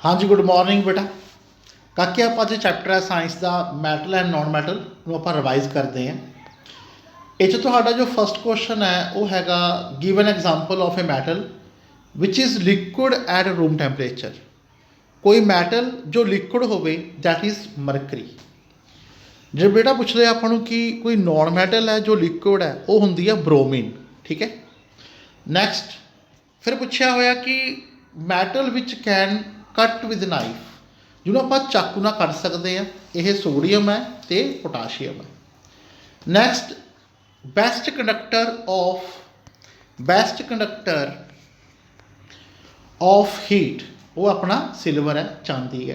हाँ जी good morning बेटा। काके आप अज चैप्टर है साइंस का मैटल एंड नॉन मैटल आप रिवाइज करते हैं। ये तो जो फर्स्ट क्वेश्चन है वो हैगा give an example of A metal which is liquid at room temperature. कोई मैटल जो लिक्विड हो दैट इज़ मरकरी। जो बेटा पूछते आपू कि कोई नॉन मैटल है जो लिक्विड है वो होंगी है ब्रोमीन। ठीक है। नैक्सट फिर पूछा होया कि metal which can cut with knife जिन्होंने आप चाकू ना कट सकते हैं, यह सोडियम है तो पोटाशियम है। Next best conductor of heat वो अपना सिल्वर है, चांदी है।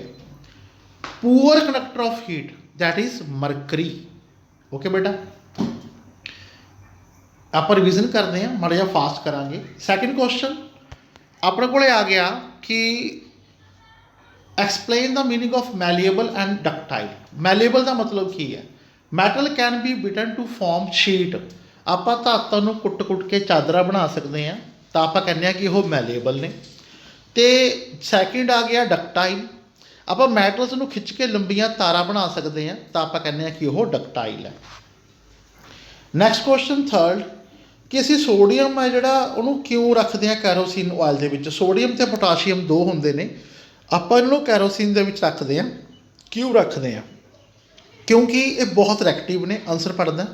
Poor conductor of heat that is mercury. Okay बेटा, आप रिविजन करते हैं, माड़ा जा फास्ट करांगे। सैकेंड क्वेश्चन अपने को आ गया कि explain the meaning of malleable and ductile. Malleable का मतलब की है, metal can be beaten to form sheet. आप धातों को कुट कुट के चादरा बना सकते हैं तो आप कहने कि वो मैलीएबल ने। तो सैकेंड आ गया डक्टाइल, आप मैटल्स को खिंच के लंबियां तारा बना सकते हैं तो आप कहने कि वो डक्टाइल है। नैक्सट क्वेश्चन थर्ड कि असी सोडियम है जोड़ा उन्होंने क्यों रखते हैं कैरोसीन ऑयल के। सोडियम तो पोटाशियम दो होंगे ने, आप इन्हों कैरोसीन के रखते हैं, क्यों रखते हैं? क्योंकि ये बहुत रिएक्टिव ने। आंसर पढ़दा,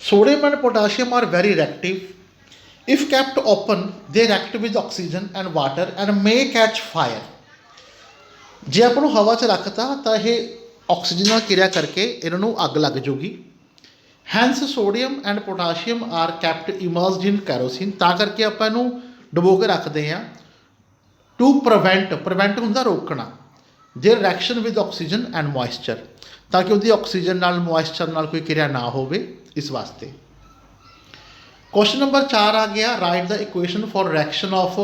sodium and potassium are very reactive. If kept open they react with oxygen and water and may catch fire. जे आप हवा च रखता तो यह ऑक्सीजन नाल क्रिया करके इन्हों अग लग जूगी। Hence sodium and potassium are kept immersed in kerosene, ता करके आप इनू डुबो के रखते हैं। टू प्रिवेंट होंदा रोकना, जे reaction with oxygen and moisture, ताकि उसकी ऑक्सीजन नाल मॉइस्चर नाल कोई क्रिया ना हो, इस वास्ते। क्वेश्चन नंबर 4 आ गया right the equation for reaction of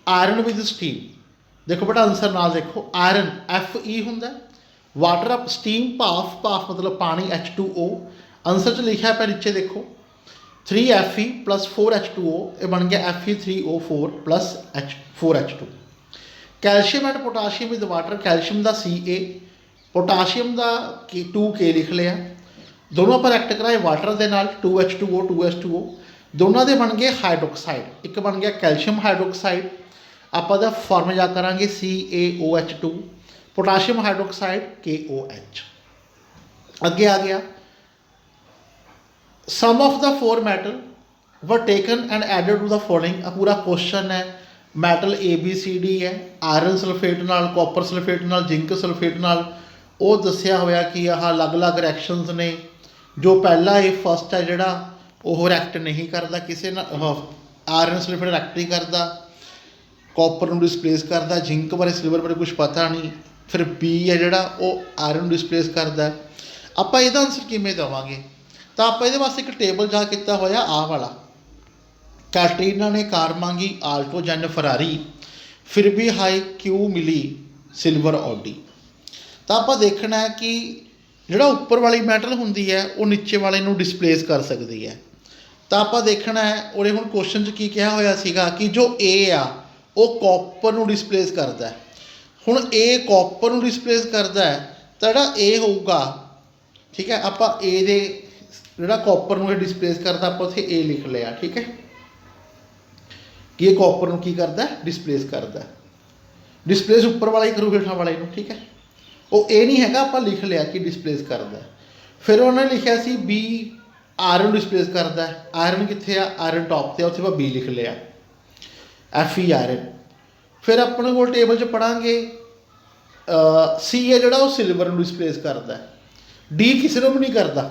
iron with steam. देखो बेटा आंसर नाल देखो, आयरन Fe होंदा, वाटर अप स्टीम भाफ मतलब पानी H2O। आंसर च लिखा है नीचे देखो 3Fe + 4H2O, ये बन गया Fe3O4 + 4H2। Calcium and potassium with water, calcium का Ca, पोटाशियम का 2K लिख लिया। दोनों पर एक्ट कराए वाटर के नाल 2H2O 2H2O, दोनों के बन गए हाइड्रोक्साइड। एक बन गया कैल्शियम हाइड्रोक्साइड, आप फॉर्मूला करा CaOH2, पोटाशियम हाइड्रोक्साइड KOH। अगे आ गया some of the 4 metal were taken and added to the following. पूरा क्वेश्चन है, मैटल ABCD है, आयरन सल्फेट नाल, कॉपर सल्फेट नाल, जिंक सल्फेट नाल। वो दसिया होया कि आह अलग अलग रिएक्शनस ने। जो पहला ये फस्ट है जोड़ा वो रिएक्ट नहीं करता किसी ना, आयरन सल्फेट रिएक्ट नहीं करता, कॉपर को डिसप्लेस करता, जिंक बारे सिल्वर बारे कुछ पता नहीं। फिर B है जोड़ा वो आयरन डिसप्लेस करता। आप इसका आंसर किमें देवांगे? तो आप ये वास्ते एक टेबल जा किया होया आ वाला, कैटरीना ने कार मांगी आल्टो जैन फरारी, फिर भी हाई क्यों मिली सिल्वर ऑडी। तो आप देखना है कि जोड़ा उपर वाली मैटल होंगी है वो नीचे वाले को डिसप्लेस कर सकती है। तो आप देखना है और हम क्वेश्चन की कहा होया सीगा कि जो ए आ वो कॉपर को डिसप्लेस करता है। हुण ए कॉपर को डिसप्लेस करता है तो जोड़ा ए होगा, ठीक है, आप ए दे जोड़ा कॉपर को डिसप्लेस करता आप उत्थे ए लिख लिया। ठीक है, कि ये कॉपर को की करता है डिसप्लेस करता है। डिसप्लेस उपर वाला ही करू हेठा वाले को। ठीक है, वो ए नहीं है, आप लिख लिया कि डिसप्लेस करता है। फिर उन्होंने लिखा सी B आयरन डिसप्लेस करता है। आयरन कितने आ, आयरन टॉप से, उत्थे B लिख लिया Fe आयरन। फिर अपने को टेबल च पढ़ांगे C है जोड़ा वो सिल्वर को डिसप्लेस करता है, D किसी को भी नहीं करता।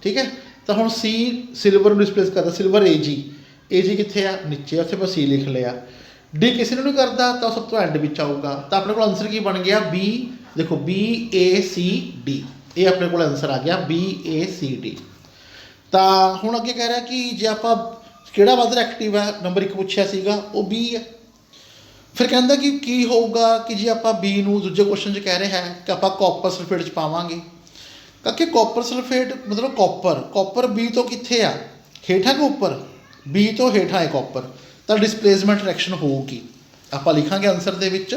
ठीक है, तो हम C सिल्वर को डिसप्लेस करता, सिल्वर Ag कितने आ नीचे, उत्थे पर C लिख लिया। D किसी को नहीं करता तो सब तो एंड में आऊगा। तो अपने को आंसर की बन गया B। देखो BACD, ये अपने को आंसर आ गया BACD। तो हुण अगे कह रहा कि जे आप किहड़ा वध रिएक्टिव है, नंबर 1 पूछा सीगा वो B है। फिर कहता कि होगा कि जे आप B नूं दूजे क्वेश्चन कह रहे हैं कि आप कॉपर सल्फेट च पावांगे, क्योंकि कॉपर सल्फेट मतलब कॉपर B तो कितने आ हेठा के उपर, B तो हेठा है कॉपर, तो डिसप्लेसमेंट रिएक्शन होगी। आप लिखांगे आंसर दे which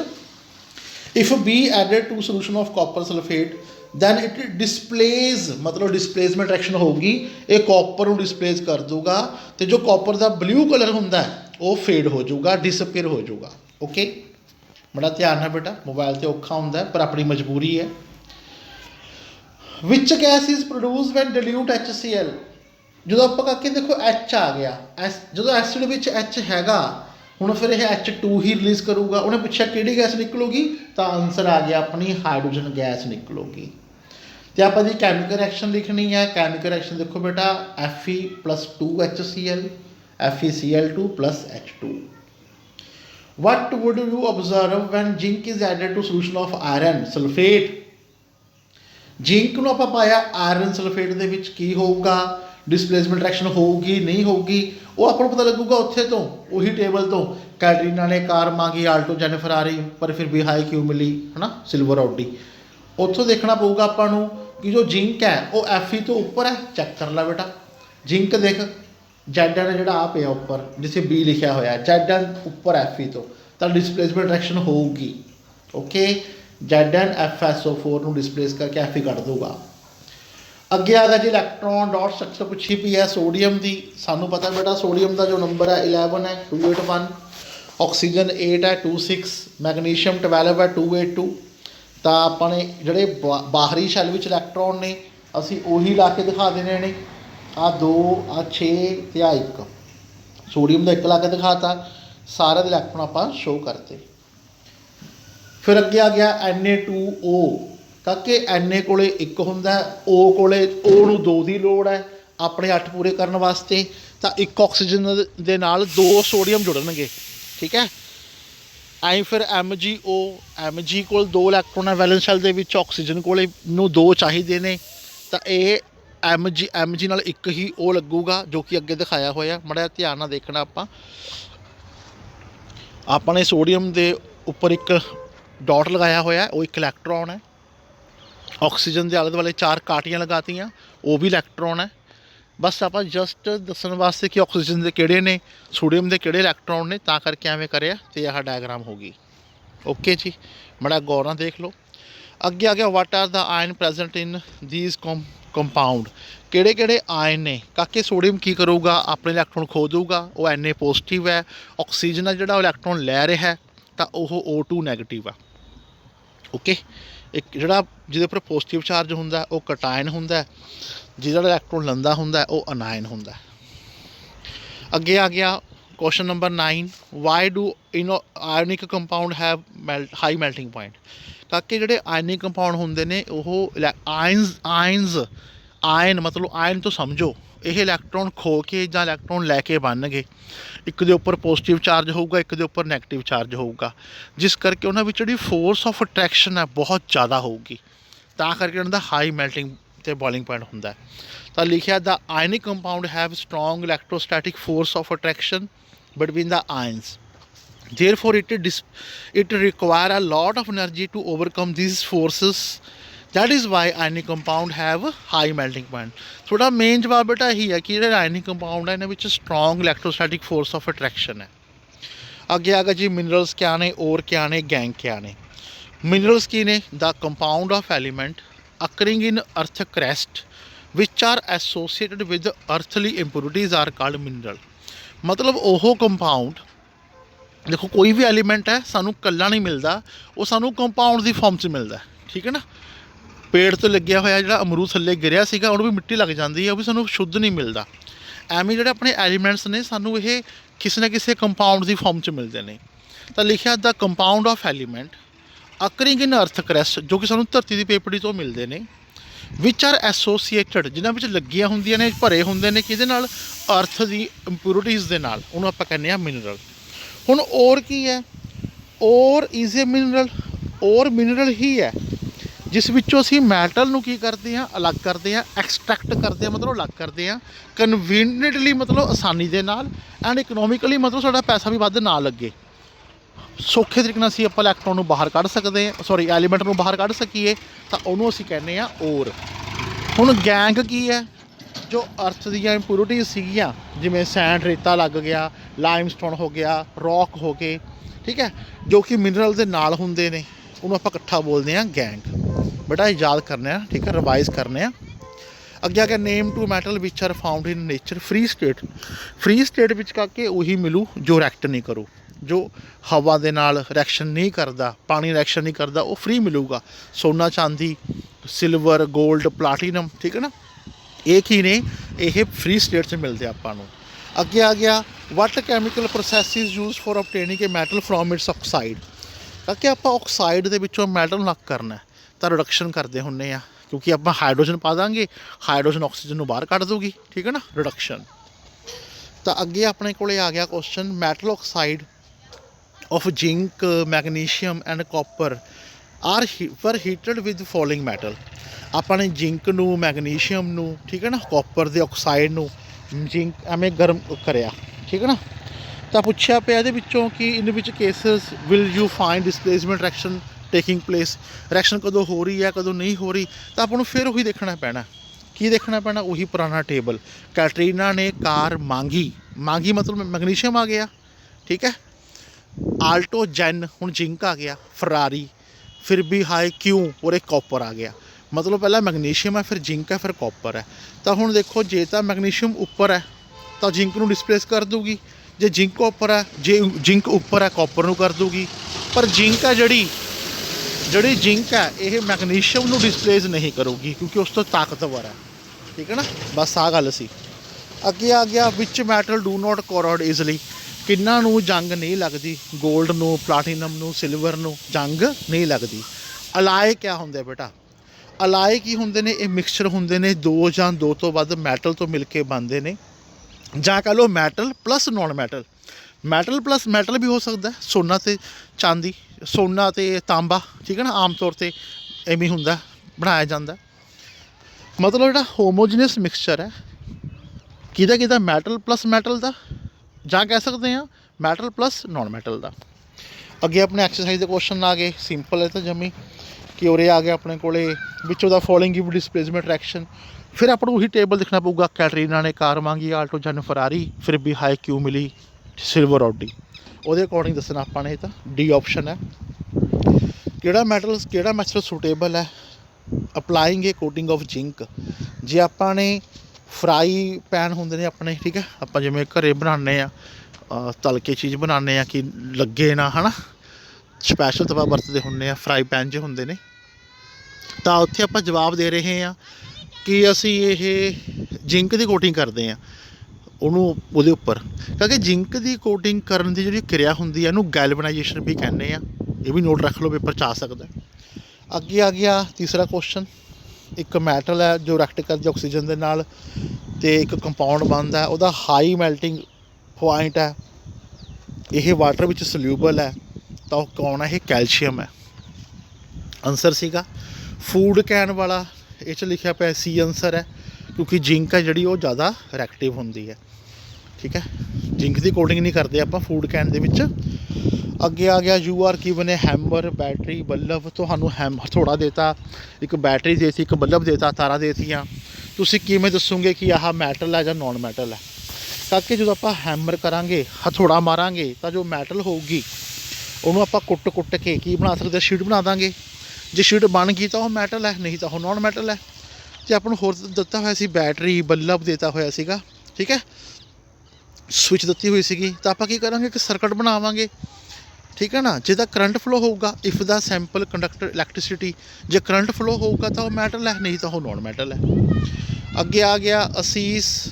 if B added to solution of copper sulphate then it displaces, मतलब डिसप्लेसमेंट रिएक्शन होगी, ये कॉपर ਨੂੰ डिसप्लेस कर दूगा तो जो कॉपर का ब्लू कलर होंगे वो फेड हो जाऊगा, डिसअपेयर हो जाऊगा। ओके, बड़ा ध्यान है बेटा, मोबाइल से औखा होंगे पर अपनी मजबूरी है। Which gas is produce when dilute HCl, जो आप करके देखो H आ गया, जो एसिड में H हैगा ਹੁਣ ਫਿਰ ਇਹ H2 ही रिलीज़ करूगा, उन्हें पूछा कि गैस निकलूगी तो आंसर आ गया अपनी हाइड्रोजन गैस निकलूगी। तो आप जी कैमिकल रिएक्शन लिखनी है, कैमिकल रिएक्शन देखो बेटा Fe+2HCl FeCl2 + H2। What would you observe when zinc is added to solution of iron sulphate, zinc ਨੂੰ ਆਪਾਂ ਪਾਇਆ ਆਇਰਨ ਸਲਫੇਟ ਦੇ ਵਿੱਚ ਕੀ ਹੋਊਗਾ, डिसप्लेसमेंट रिएक्शन होगी नहीं होगी, वो आपको पता लगूगा उत्थे तो वही टेबल तो कैटरीना ने कार मांगी, आल्टो जेनिफर आ रही पर फिर भी हाई क्यों मिली है ना, सिल्वर ऑडी, उत्थों देखना पऊगा आपां नूं कि जो जिंक है वो Fe तो ऊपर है, चैक कर ला बेटा, जिंक देख Zn जिहड़ा आ पिया उपर जिसे B लिखा होया Zn ऊपर Fe तो डिसप्लेसमेंट रिएक्शन होगी। ओके, Zn FSO4 नूं डिसप्लेस करके Fe कढ़ दूगा। अगे आ गया जी इलैक्ट्रॉन डॉट स्ट्रक्चर पूछी पी है सोडियम की, सानू पता बेटा सोडियम का जो नंबर है 11 है 281, ऑक्सीजन 8 है 26, मैगनीशियम 12 है 282। तो अपने जोड़े बाहरी शैल में इलैक्ट्रॉन ने असी उही ला के दिखा देने ने, आ 2 आ 6 तो आ 1, सोडियम का 1 ला के दिखाता, सारे इलैक्ट्रॉन आप शो करते। फिर अगे आ गया Na2O, क्योंकि Na कोले 1 होंदा, O कोले O नूं 2 की लोड़ है अपने 8 पूरे करने वास्ते, तो 1 ऑक्सीजन दे नाल 2 सोडियम जुड़नगे। ठीक है, आई फिर Mg कोल 2 इलैक्ट्रॉन है वैलेंस शैल दे विच, ऑक्सीजन कोले नूं 2 चाहिए ने, तो ये Mg नाल 1 ही O लगूगा जो कि अगे दिखाया होया, बड़ा ध्यान नाल देखना। आपने सोडियम के उपर 1 डॉट लगाया होया, वो 1 इलैक्ट्रॉन है, ऑक्सीजन के आले दुआले 4 काटियां लगातियाँ, वो भी इलैक्ट्रॉन है। बस आप जस्ट दसन वास्ते कि ऑक्सीजन के किहड़े ने, सोडियम के किहड़े इलैक्ट्रॉन ने, तां करके एवें करिया तो यह डायग्राम होगी। ओके जी, बड़ा गौर नाल देख लो। अगे आ गया what are the ion present in these compound, किहड़े किहड़े आयन ने, काके सोडियम की करूगा अपने इलैक्ट्रॉन खो दूगा, वो Na पॉजिटिव है, ऑक्सीजन है जिहड़ा इलैक्ट्रॉन लै रहा है तो वह O2 नैगेटिव आ। ओके, एक जिहड़ा जिहदे उपर पॉजिटिव चार्ज हुंदा वो कटायन हुंदा, जिहड़ा इलैक्ट्रॉन लंदा हुंदा वो अनायन हुंदा। अगे आ गया question number 9, why do ionic compound have high melting point, ताकि जिहड़े आयनिक कंपाउंड हुंदे ने वो आयन मतलब आयन तो समझो ये इलैक्ट्रॉन खो के ਜਾਂ इलैक्ट्रॉन लैके बनणगे, एक दे उपर पॉजिटिव चार्ज होगा, एक दे उपर नैगेटिव चार्ज होगा, जिस करके उन्होंने जिहड़ी फोर्स ऑफ अट्रैक्शन है बहुत ज़्यादा होगी, तां करके उन्होंने हाई मेल्टिंग ते बॉइलिंग पॉइंट होंदा है। तो लिखिया the ionic compound have strong electrostatic force of attraction between the ions, therefore it require a lot of energy to overcome these forces, that is why ionic compound have high melting point। थोड़ा main जवाब बेटा यही है कि ionic compound है इन्हें strong electrostatic force of attraction है। अगे आ गया जी मिनरल्स क्या ने और क्या ने गैंग क्या ने। मिनरल्स की ने the compound of element occurring in earth crust which are associated with earthly impurities are called mineral, मतलब ओहो कंपाउंड देखो कोई भी एलीमेंट है सानू कल्ला नहीं मिलता, वो सानू कंपाउंड की फॉर्म च मिलता है। ठीक है ना, पेड़ तो लग्या होया जिहड़ा अमरूद थल्ले गिरिया सीगा उहनूं भी मिट्टी लग जाती है, वो भी सानू शुद्ध नहीं मिलता। एवें जिहड़े अपने एलीमेंट्स ने सानू ये किसी न किसी कंपाउंड की फॉर्म च मिलते हैं। तो लिखिया the compound of element occurring in earth crest, जो कि सानू धरती की पेपड़ी तो मिलते हैं, विच आर एसोसीएटेड जिन्हां विच लगियां हुंदियां ने भरे हुंदे ने किहदे नाल अर्थ की इंप्योरिटीज़ दे नाल, उहनूं आपां कहने आ मिनरल। हुण और की है, और इज़ ए मिनरल, और मिनरल ही है जिस विचों असीं मैटल नूं की करते हैं अलग करते हैं, एक्सट्रैक्ट करते हैं मतलब अलग करते हैं कन्वीनियंटली मतलब आसानी दे नाल, एंड इकनोमिकली मतलब साडा पैसा भी वध ना लगे, सौखे तरीके नाल असीं आपां इलैक्ट्रॉन नूं बाहर कढ सकते हैं, सॉरी एलीमेंट नूं बाहर कढ सकीए, तो उहनूं असीं कहने आ और। हुण गैंग की है, जो अर्थ दीयां इंप्योरिटीज़ सीगियां जिवें सैंड रेता लग गया, लाइमस्टोन हो गया, रॉक हो गए, ठीक है, जो कि मिनरल दे नाल हुंदे ने, ਉਹਨੂੰ ਆਪਾਂ ਇਕੱਠਾ ਬੋਲਦੇ ਹਾਂ ਗੈਂਗ। ਬੇਟਾ ਇਹ ਯਾਦ ਕਰਨੇ ਆ, ਠੀਕ ਹੈ, ਰਿਵਾਈਜ਼ ਕਰਨੇ ਆ। ਅੱਗੇ ਆ ਗਿਆ name two metal which are found in nature free state. Free state ਵਿੱਚ ਕਾਕੇ ਉਹੀ ਮਿਲੂ ਜੋ ਰਿਐਕਟ ਨਹੀਂ ਕਰੂ, ਜੋ ਹਵਾ ਦੇ ਨਾਲ ਰਿਐਕਸ਼ਨ ਨਹੀਂ ਕਰਦਾ, ਪਾਣੀ ਰਿਐਕਸ਼ਨ ਨਹੀਂ ਕਰਦਾ, ਉਹ ਫ੍ਰੀ ਮਿਲੂਗਾ। ਸੋਨਾ, ਚਾਂਦੀ, ਸਿਲਵਰ, ਗੋਲਡ, ਪਲਾਟੀਨਮ, ਠੀਕ ਹੈ ਨਾ, ਇਹ ਕੀ ਨੇ, ਇਹ ਫ੍ਰੀ ਸਟੇਟ 'ਚ ਮਿਲਦੇ ਆਪਾਂ ਨੂੰ। ਅੱਗੇ ਆ ਗਿਆ what chemical process is use for obtaining a metal from its oxide। ਕਾਕੇ ਆਪਾਂ ਆਕਸਾਈਡ ਦੇ ਵਿੱਚੋਂ ਮੈਟਲ ਅਲੱਗ ਕਰਨਾ ਤਾਂ ਰਿਡਕਸ਼ਨ ਕਰਦੇ ਹੁੰਦੇ ਆ, ਕਿਉਂਕਿ ਆਪਾਂ ਹਾਈਡਰੋਜਨ ਪਾ ਦਾਂਗੇ, ਹਾਈਡਰੋਜਨ ਆਕਸੀਜਨ ਨੂੰ ਬਾਹਰ ਕੱਢ ਦੂਗੀ, ਠੀਕ ਹੈ ਨਾ, ਰਿਡਕਸ਼ਨ। ਤਾਂ ਅੱਗੇ ਆਪਣੇ ਕੋਲੇ ਆ ਗਿਆ question metal oxide of zinc, magnesium and copper ਵਰ ਹੀਟਡ ਵਿਦ ਫੋਲੋਇੰਗ ਮੈਟਲ। ਆਪਾਂ ਨੇ ਜ਼ਿੰਕ ਨੂੰ, ਮੈਗਨੀਸ਼ੀਅਮ ਨੂੰ, ਠੀਕ ਹੈ ਨਾ, ਕਾਪਰ ਦੇ ਆਕਸਾਈਡ ਨੂੰ, ਜ਼ਿੰਕ ਐਵੇਂ ਗਰਮ ਕਰਿਆ, ਠੀਕ ਹੈ ਨਾ। ਤਾਂ ਪੁੱਛਿਆ ਪਿਆ ਇਹਦੇ ਵਿੱਚੋਂ ਕਿ in which cases will you find displacement reaction taking place. Reaction ਕਦੋਂ ਹੋ ਰਹੀ ਹੈ, ਕਦੋਂ ਨਹੀਂ ਹੋ ਰਹੀ, ਤਾਂ ਆਪਾਂ ਨੂੰ ਫਿਰ ਉਹੀ ਦੇਖਣਾ ਪੈਣਾ। ਕੀ ਦੇਖਣਾ ਪੈਣਾ? ਉਹੀ ਪੁਰਾਣਾ ਟੇਬਲ। ਕੈਟਰੀਨਾ ਨੇ ਕਾਰ ਮੰਗੀ, ਮੰਗੀ ਮਤਲਬ ਮੈਗਨੀਸ਼ੀਅਮ ਆ ਗਿਆ, ਠੀਕ ਹੈ। ਆਲਟੋ ਜੈਨ ਹੁਣ ਜ਼ਿੰਕ ਆ ਗਿਆ। ਫਰਾਰੀ ਫਿਰ ਵੀ ਹਾਈ ਕਿਉਂ ਔਰ ਇੱਕ ਕਾਪਰ ਆ ਗਿਆ। ਮਤਲਬ ਪਹਿਲਾਂ ਮੈਗਨੀਸ਼ੀਅਮ ਹੈ, ਫਿਰ ਜ਼ਿੰਕ ਹੈ, ਫਿਰ ਕਾਪਰ ਹੈ। ਤਾਂ ਹੁਣ ਦੇਖੋ, ਜੇ ਤਾਂ ਮੈਗਨੀਸ਼ੀਅਮ ਉੱਪਰ ਹੈ ਤਾਂ ਜ਼ਿੰਕ ਨੂੰ ਡਿਸਪਲੇਸ ਕਰ ਦੂਗੀ, ਜੇ ਜ਼ਿੰਕ ਉੱਪਰ ਹੈ, ਜੇ ਜ਼ਿੰਕ ਉੱਪਰ ਹੈ ਕਾਪਰ ਨੂੰ ਕਰ ਦੂਗੀ। ਪਰ ਜ਼ਿੰਕ ਹੈ ਜਿਹੜੀ ਜ਼ਿੰਕ ਹੈ ਇਹ ਮੈਗਨੀਸ਼ੀਅਮ ਨੂੰ ਡਿਸਪਲੇਸ ਨਹੀਂ ਕਰੂਗੀ, ਕਿਉਂਕਿ ਉਸ ਤੋਂ ਤਾਕਤਵਰ ਹੈ, ਠੀਕ ਹੈ ਨਾ। ਬਸ ਆਹ ਗੱਲ ਸੀ। ਅੱਗੇ ਆ ਗਿਆ ਵਿਚ ਮੈਟਲ ਡੂ ਨਾਟ ਕੋਰੋਡ ਈਜ਼ਲੀ। ਕਿੰਨਾਂ ਨੂੰ ਜੰਗ ਨਹੀਂ ਲੱਗਦੀ? ਗੋਲਡ ਨੂੰ, ਪਲਾਟੀਨਮ ਨੂੰ, ਸਿਲਵਰ ਨੂੰ ਜੰਗ ਨਹੀਂ ਲੱਗਦੀ। ਅਲਾਏ ਕਿਆ ਹੁੰਦੇ ਬੇਟਾ? ਅਲਾਏ ਕੀ ਹੁੰਦੇ ਨੇ? ਇਹ ਮਿਕਸਚਰ ਹੁੰਦੇ ਨੇ, ਦੋ ਜਾਂ ਦੋ ਤੋਂ ਵੱਧ ਮੈਟਲ ਤੋਂ ਮਿਲ ਕੇ ਬਣਦੇ ਨੇ, ਜਾਂ ਕਹਿ ਲਓ metal plus non metal. Metal plus metal ਵੀ ਹੋ ਸਕਦਾ, ਸੋਨਾ ਅਤੇ ਚਾਂਦੀ, ਸੋਨਾ ਅਤੇ ਤਾਂਬਾ, ਠੀਕ ਹੈ ਨਾ, ਆਮ ਤੌਰ 'ਤੇ ਐਵੇਂ ਹੁੰਦਾ, ਬਣਾਇਆ ਜਾਂਦਾ। ਮਤਲਬ ਜਿਹੜਾ ਹੋਮੋਜੀਨੀਅਸ ਮਿਕਸਚਰ ਹੈ, ਕਿਹਦਾ ਮੈਟਲ ਪਲੱਸ ਮੈਟਲ ਦਾ, ਜਾਂ ਕਹਿ ਸਕਦੇ ਹਾਂ ਮੈਟਲ ਪਲੱਸ ਨੋਨ ਮੈਟਲ ਦਾ। ਅੱਗੇ ਆਪਣੇ ਐਕਸਰਸਾਈਜ਼ ਦੇ ਕੁਐਸਚਨ ਆ ਗਏ, ਸਿੰਪਲ ਹੈ ਤਾਂ ਜੰਮੀ, ਕਿ ਉਰੇ ਆ ਗਿਆ ਆਪਣੇ ਕੋਲੇ ਵਿੱਚੋਂ the following give displacement reaction. ਫਿਰ ਆਪਾਂ ਨੂੰ ਉਹੀ ਟੇਬਲ ਦੇਖਣਾ ਪਊਗਾ। ਕੈਟਰੀਨਾ ਨੇ ਕਾਰ ਮੰਗੀ, ਆਲਟੋ ਜਨ ਫਰਾਰੀ, ਫਿਰ ਵੀ ਹਾਈ ਕਿਉਂ ਮਿਲੀ, ਸਿਲਵਰ ਔਡੀ। ਉਹਦੇ ਅਕੋਰਡਿੰਗ ਦੱਸਣਾ ਆਪਾਂ ਨੇ। ਇਹ ਤਾਂ ਡੀ ਆਪਸ਼ਨ ਹੈ। ਕਿਹੜਾ ਮੈਥਡ ਸੂਟੇਬਲ ਹੈ? Applying A coating of zinc. ਜੇ ਆਪਾਂ ਨੇ ਫਰਾਈ ਪੈਨ ਹੁੰਦੇ ਨੇ ਆਪਣੇ, ਠੀਕ ਹੈ, ਆਪਾਂ ਜਿਵੇਂ ਘਰੇ ਬਣਾਉਂਦੇ ਹਾਂ, ਤਲ ਕੇ ਚੀਜ਼ ਬਣਾਉਂਦੇ ਹਾਂ ਕਿ ਲੱਗੇ ਨਾ, ਹੈ ਨਾ, ਸਪੈਸ਼ਲ ਤਵਾ ਵਰਤਦੇ ਹੁੰਦੇ ਆ, ਫਰਾਈ ਪੈਨ 'ਚ ਹੁੰਦੇ ਨੇ। ਤਾਂ ਉੱਥੇ ਆਪਾਂ ਜਵਾਬ ਦੇ ਰਹੇ ਹਾਂ ਕਿ ਅਸੀਂ ਇਹ ਜ਼ਿੰਕ ਦੀ ਕੋਟਿੰਗ ਕਰਦੇ ਹਾਂ ਉਹਨੂੰ ਉਹਦੇ ਉੱਪਰ, ਕਿਉਂਕਿ ਜ਼ਿੰਕ ਦੀ ਕੋਟਿੰਗ ਕਰਨ ਦੀ ਜਿਹੜੀ ਕਿਰਿਆ ਹੁੰਦੀ ਹੈ ਇਹਨੂੰ ਗੈਲਵਨਾਈਜੇਸ਼ਨ ਵੀ ਕਹਿੰਦੇ ਆ। ਇਹ ਵੀ ਨੋਟ ਰੱਖ ਲਓ, ਪੇਪਰ 'ਚ ਆ ਸਕਦਾ। ਅੱਗੇ ਆ ਗਿਆ ਤੀਸਰਾ ਕੁਐਸਚਨ। ਇੱਕ ਮੈਟਲ ਹੈ ਜੋ ਰਿਐਕਟ ਕਰਦਾ ਆਕਸੀਜਨ ਦੇ ਨਾਲ ਅਤੇ ਇੱਕ ਕੰਪਾਊਂਡ ਬਣਦਾ, ਉਹਦਾ ਹਾਈ ਮੈਲਟਿੰਗ ਪੁਆਇੰਟ ਹੈ, ਇਹ ਵਾਟਰ ਵਿੱਚ ਸਲਿਊਬਲ ਹੈ, ਤਾਂ ਉਹ ਕੌਣ ਹੈ? ਇਹ ਕੈਲਸ਼ੀਅਮ ਹੈ। ਆਨਸਰ ਸੀਗਾ ਫੂਡ ਕੈਨ ਵਾਲਾ, ਇਹ 'ਚ ਲਿਖਿਆ ਪਿਆ ਸੀ ਆਨਸਰ ਹੈ, ਕਿਉਂਕਿ ਜ਼ਿੰਕ ਹੈ ਜਿਹੜੀ ਉਹ ਜ਼ਿਆਦਾ ਰਿਐਕਟਿਵ ਹੁੰਦੀ ਹੈ, ਠੀਕ ਹੈ। ਜ਼ਿੰਕ ਦੀ ਕੋਟਿੰਗ ਨਹੀਂ ਕਰਦੇ ਆਪਾਂ ਫੂਡ ਕੈਨ ਦੇ ਵਿੱਚ। ਅੱਗੇ ਆ ਗਿਆ you are given A hammer, battery, bulb. ਤੁਹਾਨੂੰ ਹਥੌੜਾ ਦੇਤਾ, ਇੱਕ ਬੈਟਰੀ ਦੇਤੀ, ਇੱਕ ਬੱਲਬ ਦੇਤਾ, ਤਾਰਾਂ ਦੇਤੀਆਂ। ਤੁਸੀਂ ਕਿਵੇਂ ਦੱਸੋਗੇ ਕਿ ਆਹ ਮੈਟਲ ਹੈ ਜਾਂ ਨੋਨ ਮੈਟਲ ਹੈ? ਕਾਕੇ ਜਦੋਂ ਆਪਾਂ ਹੈਮਰ ਕਰਾਂਗੇ, ਹਥੌੜਾ ਮਾਰਾਂਗੇ, ਤਾਂ ਜੋ ਮੈਟਲ ਹੋਊਗੀ ਉਹਨੂੰ ਆਪਾਂ ਕੁੱਟ ਕੇ ਕੀ ਬਣਾ ਸਕਦੇ? ਸ਼ੀਟ ਬਣਾ ਦਾਂਗੇ। ਜੇ ਸ਼ੀਟ ਬਣ ਗਈ ਤਾਂ ਉਹ ਮੈਟਲ ਹੈ, ਨਹੀਂ ਤਾਂ ਉਹ ਨੋਨ ਮੈਟਲ ਹੈ। ਜੇ ਆਪਾਂ ਨੂੰ ਹੋਰ ਦਿੱਤਾ ਹੋਇਆ ਸੀ ਬੈਟਰੀ, ਬੱਲਬ ਦਿੱਤਾ ਹੋਇਆ ਸੀਗਾ, ਠੀਕ ਹੈ, ਸਵਿਚ ਦਿੱਤੀ ਹੋਈ ਸੀਗੀ, ਤਾਂ ਆਪਾਂ ਕੀ ਕਰਾਂਗੇ ਕਿ ਸਰਕਟ ਬਣਾਵਾਂਗੇ, ਠੀਕ ਹੈ ਨਾ। ਜੇ ਤਾਂ ਕਰੰਟ ਫਲੋ ਹੋਊਗਾ, if the sample conductor electricity, ਜੇ ਕਰੰਟ ਫਲੋ ਹੋਊਗਾ ਤਾਂ ਉਹ ਮੈਟਲ ਹੈ, ਨਹੀਂ ਤਾਂ ਉਹ ਨੋਨ ਮੈਟਲ ਹੈ। ਅੱਗੇ ਆ ਗਿਆ assess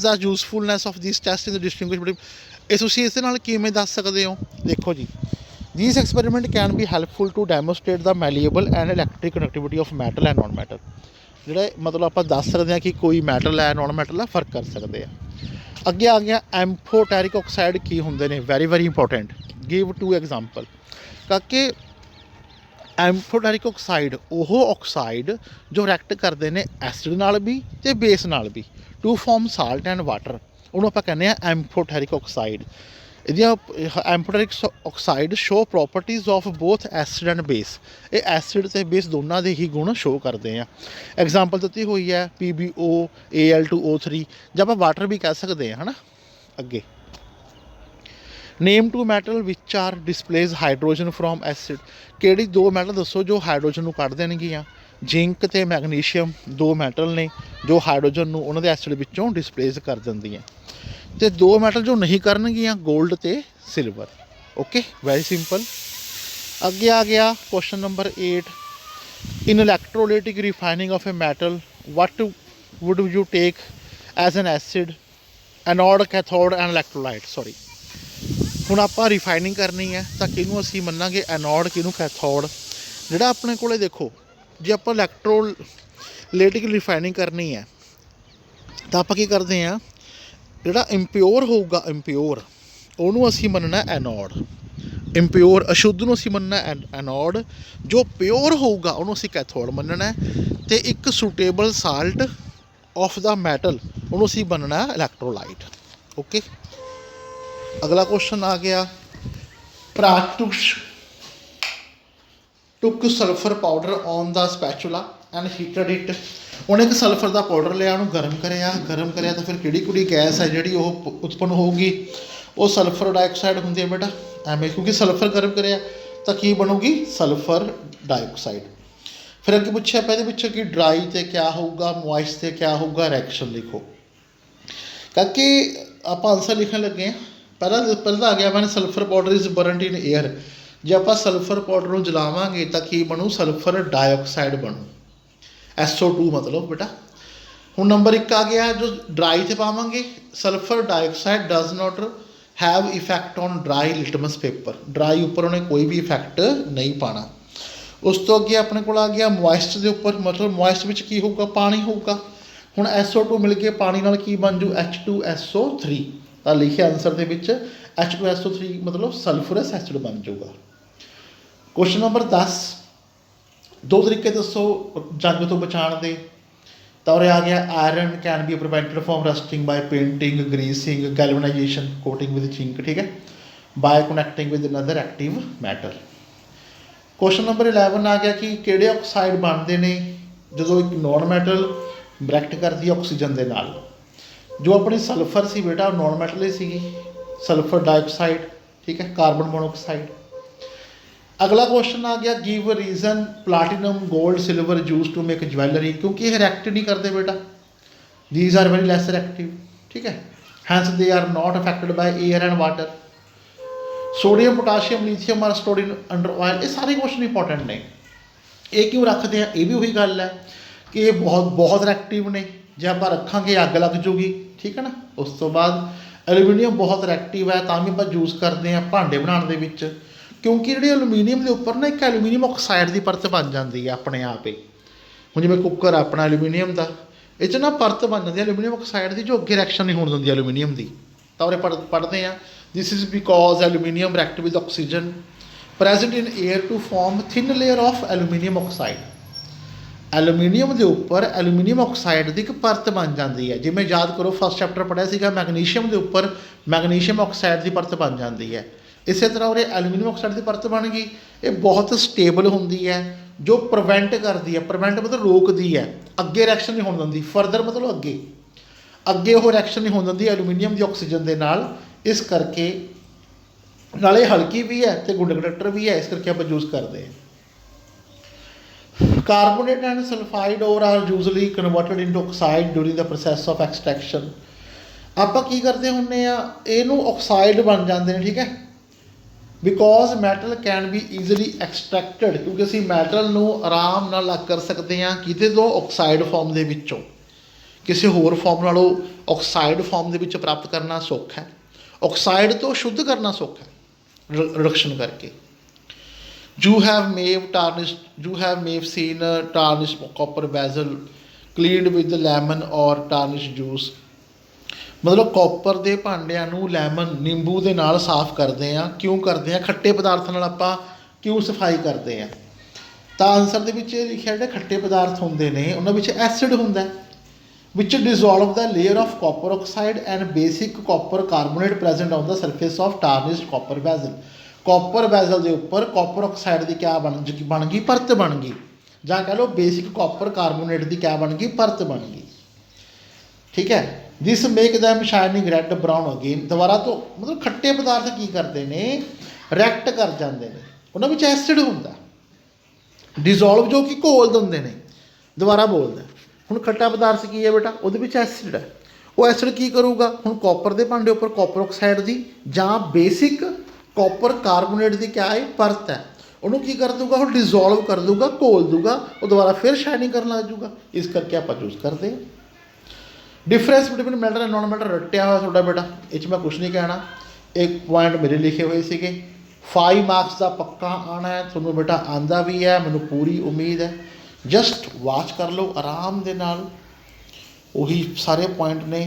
the usefulness of this test in the distinguish between. ਇਹ ਤੁਸੀਂ ਇਸ ਦੇ ਨਾਲ ਕਿਵੇਂ ਦੱਸ ਸਕਦੇ ਹੋ? ਦੇਖੋ ਜੀ, these experiment can be helpful to demonstrate the malleable and electric conductivity of metal and non-metal। ਜਿਹੜਾ ਮਤਲਬ ਆਪਾਂ ਦੱਸ ਸਕਦੇ ਹਾਂ ਕਿ ਕੋਈ ਮੈਟਲ ਹੈ, ਨੋਨ ਮੈਟਲ ਹੈ, ਫਰਕ ਕਰ ਸਕਦੇ ਆ। ਅੱਗੇ ਆ ਗਿਆ ਐਂਫੋਟੈਰਿਕ ਆਕਸਾਈਡ ਕੀ ਹੁੰਦੇ ਨੇ? Very important. Give 2 example. ਕਾਕੇ ਐਂਫੋਟੈਰਿਕ ਆਕਸਾਈਡ ਉਹ ਆਕਸਾਈਡ ਜੋ ਰਿਐਕਟ ਕਰਦੇ ਨੇ ਐਸਿਡ ਨਾਲ ਵੀ ਅਤੇ ਬੇਸ ਨਾਲ ਵੀ, to form salt and water, ਉਹਨੂੰ ਆਪਾਂ ਕਹਿੰਦੇ ਹਾਂ ਐਂਫੋਟੈਰਿਕ ਆਕਸਾਈਡ। ਇਹਦੀਆਂ amphoteric oxide show properties of both acid and base. ਇਹ ਐਸਿਡ ਅਤੇ ਬੇਸ ਦੋਨਾਂ ਦੇ ਹੀ ਗੁਣ ਸ਼ੋ ਕਰਦੇ ਆ। ਐਗਜ਼ਾਮਪਲ ਦਿੱਤੀ ਹੋਈ ਹੈ PbO, Al2O3, ਜਾਂ ਆਪਾਂ ਵਾਟਰ ਵੀ ਕਹਿ ਸਕਦੇ ਹਾਂ, ਹੈ ਨਾ। ਅੱਗੇ name two metal which are displace hydrogen from acid. ਕਿਹੜੀ ਦੋ ਮੈਟਲ ਦੱਸੋ ਜੋ ਹਾਈਡਰੋਜਨ ਨੂੰ ਕੱਢ ਦੇਣਗੀਆਂ? ਜਿੰਕ ਤੇ ਮੈਗਨੀਸ਼ੀਅਮ ਦੋ ਮੈਟਲ ਨੇ ਜੋ ਹਾਈਡਰੋਜਨ ਨੂੰ ਉਹਨਾਂ ਦੇ ਐਸਿਡ ਵਿੱਚੋਂ ਡਿਸਪਲੇਸ ਕਰ ਦਿੰਦੀਆਂ। ਤੇ ਦੋ ਮੈਟਲ ਜੋ ਨਹੀਂ ਕਰਨਗੀਆਂ, 골ਡ ਤੇ ਸਿਲਵਰ। Okay, very simple. ਅੱਗੇ ਆ ਗਿਆ question number 8। In electrolytic refining of a metal what would you take as an acid, anode, cathode and electrolyte. Sorry, ਹੁਣ ਆਪਾਂ ਰਿਫਾਈਨਿੰਗ ਕਰਨੀ ਹੈ ਤਾਂ ਕਿਹਨੂੰ ਅਸੀਂ ਮੰਨਾਂਗੇ ਐਨੋਡ, ਕਿਹਨੂੰ ਕੈਥੋਡ। ਜਿਹੜਾ ਆਪਣੇ ਕੋਲੇ ਦੇਖੋ, ਜੇ ਆਪਾਂ ਇਲੈਕਟ੍ਰੋਲਾਈਟਿਕ ਰਿਫਾਈਨਿੰਗ ਕਰਨੀ ਹੈ ਤਾਂ ਆਪਾਂ ਕੀ ਕਰਦੇ ਹਾਂ, ਜਿਹੜਾ ਇੰਪਿਓਰ ਹੋਊਗਾ, ਇੰਪਿਓਰ ਉਹਨੂੰ ਅਸੀਂ ਮੰਨਣਾ ਐਨੋਡ। ਇੰਪਿਓਰ ਅਸ਼ੁੱਧ ਨੂੰ ਅਸੀਂ ਮੰਨਣਾ ਐਨੋਡ। ਜੋ ਪਿਓਰ ਹੋਊਗਾ ਉਹਨੂੰ ਅਸੀਂ ਕੈਥੋਡ ਮੰਨਣਾ। ਅਤੇ ਇੱਕ suitable salt of the metal ਉਹਨੂੰ ਅਸੀਂ ਮੰਨਣਾ ਇਲੈਕਟ੍ਰੋਲਾਈਟ। ਓਕੇ, ਅਗਲਾ ਕੁਐਸਚਨ ਆ ਗਿਆ। ਪ੍ਰਾਤੂਸ਼ ਟੁੱਕ sulphur powder on the spatula and heated it. ਉਹਨੇ ਇੱਕ ਸਲਫਰ ਦਾ ਪਾਊਡਰ ਲਿਆ, ਉਹਨੂੰ ਗਰਮ ਕਰਿਆ ਤਾਂ ਫਿਰ ਕਿਹੜੀ ਗੈਸ ਹੈ ਜਿਹੜੀ ਉਹ ਉਤਪੰਨ ਹੋਊਗੀ? ਉਹ ਸਲਫਰ ਡਾਈਆਕਸਾਈਡ ਹੁੰਦੀ ਹੈ ਬੇਟਾ, ਐਵੇਂ, ਕਿਉਂਕਿ ਸਲਫਰ ਗਰਮ ਕਰਿਆ ਤਾਂ ਕੀ ਬਣੂਗੀ? Sulphur dioxide. ਫਿਰ ਅੱਗੇ ਪੁੱਛਿਆ ਆਪਾਂ ਇਹਦੇ ਵਿੱਚ ਕਿ ਡਰਾਈ 'ਤੇ ਕਿਆ ਹੋਊਗਾ, ਮੋਇਸਟ 'ਤੇ ਕਿਆ ਹੋਊਗਾ? ਰਿਐਕਸ਼ਨ ਲਿਖੋ। ਕਰਕੇ ਆਪਾਂ ਆਨਸਰ ਲਿਖਣ ਲੱਗੇ ਹਾਂ। ਪਹਿਲਾਂ ਆ ਗਿਆ ਮੈਨੇ sulphur powder is burned in air. ਜੇ ਆਪਾਂ ਸਲਫਰ ਪਾਊਡਰ ਨੂੰ ਜਲਾਵਾਂਗੇ ਤਾਂ ਕੀ ਬਣੂ? ਸਲਫਰ ਡਾਈਆਕਸਾਈਡ ਬਣੂ, SO2 ਮਤਲਬ ਬੇਟਾ। ਹੁਣ ਨੰਬਰ 1 ਆ ਗਿਆ, ਜੋ ਡਰਾਈ 'ਤੇ ਪਾਵਾਂਗੇ, sulphur dioxide does not have effect on dry litmus paper. Dry ਉੱਪਰ ਉਹਨੇ ਕੋਈ ਵੀ ਇਫੈਕਟ ਨਹੀਂ ਪਾਉਣਾ। ਉਸ ਤੋਂ ਅੱਗੇ ਆਪਣੇ ਕੋਲ ਆ ਗਿਆ ਮੋਇਸਟ ਦੇ ਉੱਪਰ, ਮਤਲਬ ਮੋਇਸਟ ਵਿੱਚ ਕੀ ਹੋਊਗਾ? ਪਾਣੀ ਹੋਊਗਾ। ਹੁਣ SO2 ਮਿਲ ਕੇ ਪਾਣੀ ਨਾਲ ਕੀ ਬਣ ਜੂ? H2SO3। ਤਾਂ ਲਿਖਿਆ ਆਨਸਰ ਦੇ ਵਿੱਚ H2SO3 ਮਤਲਬ ਸਲਫਰਸ ਐਸਿਡ ਬਣ ਜਾਊਗਾ। Question number 10। ਦੋ ਤਰੀਕੇ ਦੱਸੋ ਜੰਗ ਤੋਂ ਬਚਾਉਣ ਦੇ। ਤਾਂ ਉਰੇ ਆ ਗਿਆ, iron can be prevented from rusting by painting, greasing, galvanization, coating with zinc. ਠੀਕ ਹੈ, by connecting with another active matter. Question number 11 ਆ ਗਿਆ ਕਿ ਕਿਹੜੇ ਆਕਸਾਈਡ ਬਣਦੇ ਨੇ ਜਦੋਂ ਇੱਕ ਨੋਨ ਮੈਟਲ ਰਿਐਕਟ ਕਰਦੀ ਆਕਸੀਜਨ ਦੇ ਨਾਲ? ਜੋ ਆਪਣੀ ਸਲਫਰ ਸੀ ਬੇਟਾ, ਉਹ ਨੋਨ ਮੈਟਲ ਹੀ ਸੀਗੀ, ਸਲਫਰ ਡਾਈਆਕਸਾਈਡ। ਠੀਕ ਹੈ, ਕਾਰਬਨ ਮੋਨੋਆਕਸਾਈਡ। ਅਗਲਾ ਕੁਐਸਚਨ ਆ ਗਿਆ, give reason platinum, gold, silver use to make jewellery. ਕਿਉਂਕਿ ਇਹ ਰਿਐਕਟ ਨਹੀਂ ਕਰਦੇ ਬੇਟਾ, these are very less reactive. ਠੀਕ ਹੈ, hence they are not affected by air and water. Sodium, potassium, lithium are stored in under oil. ਇਹ ਸਾਰੇ question important ਨੇ। ਇਹ ਕਿਉਂ ਰੱਖਦੇ ਆ? ਇਹ ਵੀ ਉਹੀ ਗੱਲ ਹੈ ਕਿ ਇਹ ਬਹੁਤ ਰਿਐਕਟਿਵ ਨੇ। ਜੇ ਆਪਾਂ ਰੱਖਾਂਗੇ ਅੱਗ ਲੱਗ ਜੂਗੀ। ਠੀਕ ਹੈ ਨਾ। ਉਸ ਤੋਂ ਬਾਅਦ ਐਲੂਮੀਨੀਅਮ ਬਹੁਤ ਰਿਐਕਟਿਵ ਹੈ, ਤਾਂ ਵੀ ਆਪਾਂ ਯੂਜ਼ ਕਰਦੇ ਹਾਂ ਭਾਂਡੇ ਬਣਾਉਣ ਦੇ ਵਿੱਚ, ਕਿਉਂਕਿ ਜਿਹੜੀ ਐਲੂਮੀਨੀਅਮ ਦੇ ਉੱਪਰ ਨਾ ਇੱਕ ਐਲੂਮੀਨੀਅਮ ਆਕਸਾਈਡ ਦੀ ਪਰਤ ਬਣ ਜਾਂਦੀ ਹੈ ਆਪਣੇ ਆਪ ਹੀ। ਹੁਣ ਜਿਵੇਂ ਕੁੱਕਰ ਆਪਣਾ ਐਲੂਮੀਨੀਅਮ ਦਾ, ਇਹ 'ਚ ਨਾ ਪਰਤ ਬਣ ਜਾਂਦੀ ਹੈ ਐਲੂਮੀਨੀਅਮ ਆਕਸਾਈਡ ਦੀ, ਜੋ ਅੱਗੇ ਰਿਐਕਸ਼ਨ ਨਹੀਂ ਹੋਣ ਦਿੰਦੀ ਐਲੂਮੀਨੀਅਮ ਦੀ। ਤਾਂ ਉਰੇ ਪੜ੍ਹਦੇ ਹਾਂ, this is because aluminium react with oxygen present in air to form thin layer of aluminium oxide. Aluminium ਦੇ ਉੱਪਰ ਐਲੂਮੀਨੀਅਮ ਆਕਸਾਈਡ ਦੀ ਇੱਕ ਪਰਤ ਬਣ ਜਾਂਦੀ ਹੈ। ਜਿਵੇਂ ਯਾਦ ਕਰੋ ਫਸਟ ਚੈਪਟਰ ਪੜ੍ਹਿਆ ਸੀਗਾ, ਮੈਗਨੀਸ਼ੀਅਮ ਦੇ ਉੱਪਰ ਮੈਗਨੀਸ਼ੀਅਮ ਆਕਸਾਈਡ ਦੀ ਪਰਤ ਬਣ ਜਾਂਦੀ ਹੈ। ਇਸੇ ਤਰ੍ਹਾਂ ਉਰੇ ਐਲੂਮੀਨੀਅਮ ਆਕਸਾਈਡ ਦੀ ਪਰਤ ਬਣ ਗਈ। ਇਹ ਬਹੁਤ ਸਟੇਬਲ ਹੁੰਦੀ ਹੈ, ਜੋ ਪ੍ਰੀਵੈਂਟ ਕਰਦੀ ਹੈ। ਪ੍ਰੀਵੈਂਟ ਮਤਲਬ ਰੋਕਦੀ ਹੈ, ਅੱਗੇ ਰਿਐਕਸ਼ਨ ਨਹੀਂ ਹੋਣ ਦਿੰਦੀ। ਫਰਦਰ ਮਤਲਬ ਅੱਗੇ ਉਹ ਰਿਐਕਸ਼ਨ ਨਹੀਂ ਹੋਣ ਦਿੰਦੀ ਐਲੂਮੀਨੀਅਮ ਦੀ ਆਕਸੀਜਨ ਦੇ ਨਾਲ। ਇਸ ਕਰਕੇ ਨਾਲੇ ਹਲਕੀ ਵੀ ਹੈ ਅਤੇ ਗੁੱਡ ਕੰਡਕਟਰ ਵੀ ਹੈ, ਇਸ ਕਰਕੇ ਆਪਾਂ ਯੂਜ਼ ਕਰਦੇ ਹਾਂ। Carbonate and sulphide ore are usually converted into oxide during the process of extraction. ਆਪਾਂ ਕੀ ਕਰਦੇ ਹੁੰਦੇ ਆ, ਇਹਨੂੰ ਆਕਸਾਈਡ ਬਣ ਜਾਂਦੇ ਨੇ। ਠੀਕ ਹੈ, because metal can be easily extracted, ਕਿਉਂਕਿ ਅਸੀਂ ਮੈਟਲ ਨੂੰ ਆਰਾਮ ਨਾਲ ਅਲੱਗ ਕਰ ਸਕਦੇ ਹਾਂ ਕਿਤੇ ਤੋਂ? ਆਕਸਾਈਡ ਫਾਰਮ ਦੇ ਵਿੱਚੋਂ। ਕਿਸੇ ਹੋਰ ਫਾਰਮ ਨਾਲੋਂ ਆਕਸਾਈਡ ਫਾਰਮ ਦੇ ਵਿੱਚ ਪ੍ਰਾਪਤ ਕਰਨਾ ਸੌਖਾ ਹੈ, ਆਕਸਾਈਡ ਤੋਂ ਸ਼ੁੱਧ ਕਰਨਾ ਸੌਖਾ ਹੈ ਰਿਡਕਸ਼ਨ ਕਰਕੇ। You have seen tarnish copper vessel cleaned with lemon or tarnish juice. ਮਤਲਬ ਕਾਪਰ ਦੇ ਭਾਂਡਿਆਂ ਨੂੰ ਲੈਮਨ, ਨਿੰਬੂ ਦੇ ਨਾਲ ਸਾਫ਼ ਕਰਦੇ ਹਾਂ। ਕਿਉਂ ਕਰਦੇ ਹਾਂ? ਖੱਟੇ ਪਦਾਰਥ ਨਾਲ ਆਪਾਂ ਕਿਉਂ ਸਫਾਈ ਕਰਦੇ ਹਾਂ? ਤਾਂ ਆਨਸਰ ਦੇ ਵਿੱਚ ਇਹ ਲਿਖਿਆ, ਜਿਹੜੇ ਖੱਟੇ ਪਦਾਰਥ ਹੁੰਦੇ ਨੇ ਉਹਨਾਂ ਵਿੱਚ ਐਸਿਡ ਹੁੰਦਾ, which dissolve the layer of copper oxide and basic copper carbonate present on the surface of tarnished copper vessel। Copper vessel ਦੇ ਉੱਪਰ ਕਾਪਰ ਆਕਸਾਈਡ ਦੀ ਕਿਆ ਬਣ ਗਈ? ਪਰਤ ਬਣ ਗਈ, ਜਾਂ ਕਹਿ ਲਓ ਬੇਸਿਕ ਕਾਪਰ ਕਾਰਬੋਨੇਟ ਦੀ ਕਿਆ ਬਣ ਗਈ? ਪਰਤ ਬਣ ਗਈ। ਠੀਕ ਹੈ, this make them shining red brown again. दोबारा तो मतलब खट्टे पदार्थ की करते हैं, रिएक्ट कर जाते हैं, उन्होंने में एसिड होंगे डिजोल्व जो कि घोल देंगे ने। दोबारा बोलदा हुण खट्टा पदार्थ की है बेटा, वो एसिड है, वो एसिड की करूगा हुण कॉपर के भांडे उपर कॉपर ऑक्साइड की जां बेसिक कॉपर कार्बोनेट की क्या है परत है, उन्होंने की कर दूगा, वो डिजोल्व कर दूगा, घोल दूगा, वो दोबारा फिर शाइनिंग करने लग जूगा। इस करके आप चूज करते हैं। Difference between matter and non matter रट्टिया हुआ थोड़ा बेटा, ये मैं कुछ नहीं कहना। एक पॉइंट मेरे लिखे हुए थे, 5 मार्क्स का पक्का आना है, थोनों बेटा आंदा भी है, मैनू पूरी उम्मीद है। जस्ट वाच कर लो आराम दे नाल, उही सारे पॉइंट ने,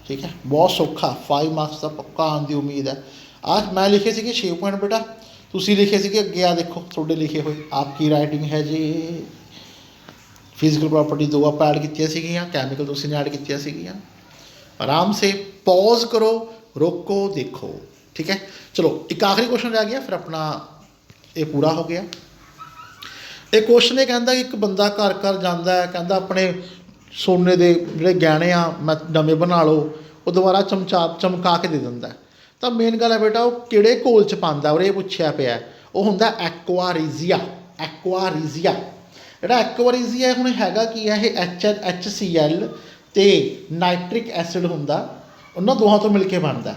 ठीक है, बहुत सौखा। 5 मार्क्स का पक्का आने की उम्मीद है। आज मैं लिखे थे 6 पॉइंट बेटा, तुसी लिखे थे अगे आ देखो थोड़े लिखे हुए, आपकी राइटिंग है जी। फिजिकल प्रॉपर्टी 2 आप ऐड कीतियां, कैमिकल तुसी ने ऐड कीतियां। आराम से पॉज करो, रोको, देखो, ठीक है। चलो एक आखिरी क्वेश्चन रह गया, फिर अपना ये पूरा हो गया। एक क्वेश्चन ये कहता कि एक बंदा घर घर जाता है, कहता अपने सोने के जोड़े गहने आ मैं नवे बना लो, वो दोबारा चमका के दे दिंदा है। तो मेन गल है बेटा वो किहड़े घोल च पांदा, और ये पुछया पिया, वो हुंदा एक्वारीजिया। एक्वारीजिया ਜਿਹੜਾ एक्वारीजिया ਹੁਣ ਹੈਗਾ ਕੀ ਹੈ, ਇਹ HCl ਤੇ ਨਾਈਟ੍ਰਿਕ ਐਸਿਡ ਹੁੰਦਾ, ਉਹਨਾਂ ਦੋਹਾਂ ਤੋਂ ਮਿਲ ਕੇ ਬਣਦਾ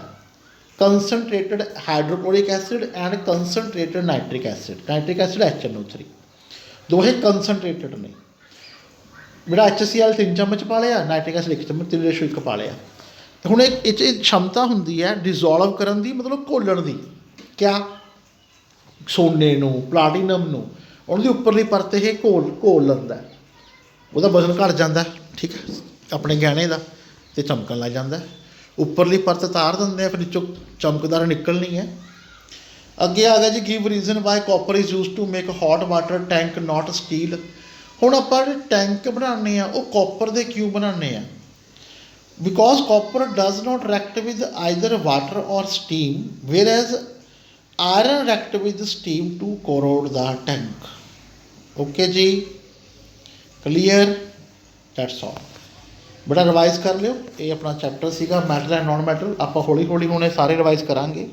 concentrated hydrochloric acid and concentrated nitric acid. Nitric acid HNO3 ਦੋਹੇ ਕੰਸਨਟ੍ਰੇਟਡ ਨੇ। ਜਿਹੜਾ HCl 3 ਚਮਚ ਪਾ ਲਿਆ, ਨਾਈਟ੍ਰਿਕ ਐਸਿਡ 1 ਚਮਚ, 3:1 ਪਾ ਲਿਆ। ਤੇ ਹੁਣ ਇਹ 'ਚ क्षमता ਹੁੰਦੀ ਹੈ ਡਿਜ਼ੋਲਵ ਕਰਨ ਦੀ, ਮਤਲਬ ਘੋਲਣ ਦੀ। ਕਿਆ ਸੋਨੇ ਨੂੰ, ਪਲਾਟੀਨਮ ਨੂੰ, उन्होंने उपरली परत ये घोल लेंदा, वो वजन घट जाता, ठीक है, अपने गहने का, तो चमकन लग जाता। उपरली परत तार देंगे, फिर नीचों चमकदार निकलनी है। अगे आ गया जी, give reason why copper is use to make hot water tank not steel. हुण आपां टैंक बनाने वो कॉपर के क्यों बनाने, because copper does not react with either water or steam, whereas iron react with steam to corrode the tank. Okay जी, clear, that's all. बड़ा revise कर लियो, ये अपना चैप्टर सीगा मैटर एंड नॉन मैटर, आप हौली हौली हुणे सारे रिवाइज करांगे।